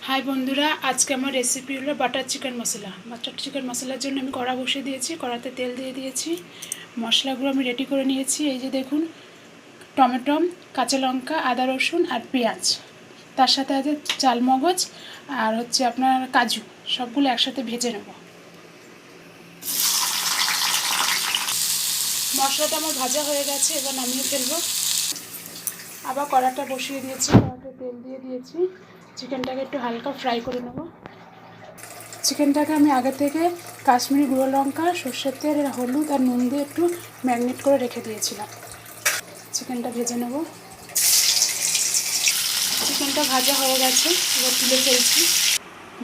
High বন্ধুরা, আজকে আমার রেসিপি হলো বাটার চিকেন মশলা। বাটার চিকেন মশলার জন্য আমি কড়া বসিয়ে দিয়েছি, কড়াতে তেল দিয়ে দিয়েছি। মশলাগুলো আমি রেডি করে নিয়েছি। এই যে দেখুন, টমেটো, কাঁচা লঙ্কা, আদা রসুন আর পেঁয়াজ, তার সাথে আছে চালমগজ আর হচ্ছে আপনার কাজু, সবগুলো একসাথে ভেজে নেব। মশলাটা আমার ভাজা হয়ে গেছে, এবার নামিয়ে ফেলবো। আবার কড়াটা বসিয়ে দিয়েছি, কড়াতে তেল দিয়ে দিয়েছি। চিকেনটাকে একটু হালকা ফ্রাই করে নেব। চিকেনটাকে আমি আগে থেকে কাশ্মীরি গুঁড়ো লঙ্কা, সর্ষের তেল, হলুদ আর নুন দিয়ে একটু ম্যারিনেট করে রেখে দিয়েছিলাম। চিকেনটা ভেজে নেব। চিকেনটা ভাজা হয়ে গেছে, এবার তুলে ফেলছি।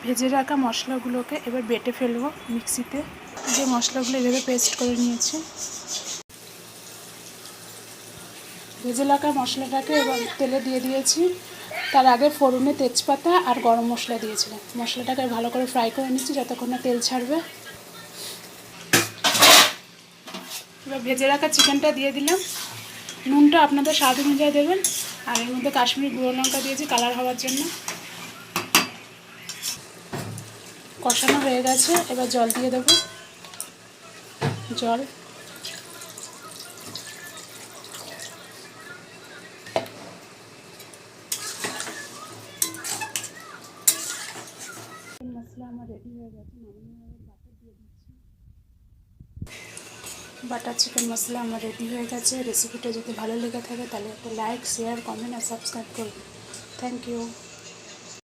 ভেজে রাখা মশলাগুলোকে এবার বেটে ফেলবো মিক্সিতে। যে মশলাগুলো এভাবে পেস্ট করে নিয়েছি। ভেজে রাখা মশলাটাকে এবার তেলে দিয়ে দিয়েছি। তার আগে ফোড়নে তেজপাতা আর গরম মশলা দিয়েছিলাম। মশলাটাকে ভালো করে ফ্রাই করে নিচ্ছি যতক্ষণ না তেল ছাড়বে। এবার ভেজে রাখা চিকেনটা দিয়ে দিলাম। নুনটা আপনাদের স্বাদ অনুযায়ী দেবেন। আর এর মধ্যে কাশ্মীরি গুঁড়ো লঙ্কা দিয়েছি কালার হওয়ার জন্য। কষানো হয়ে গেছে, এবার জল দিয়ে দেবো। জল মশলা আমার রেডি হয়ে গেছে, বাটার দিয়ে দিচ্ছি। বাটার চিকেন মশলা আমার রেডি হয়ে গেছে। রেসিপিটা যদি ভালো লেগে থাকে তাহলে একটা লাইক, শেয়ার, কমেন্ট আর সাবস্ক্রাইব করবেন। Thank you.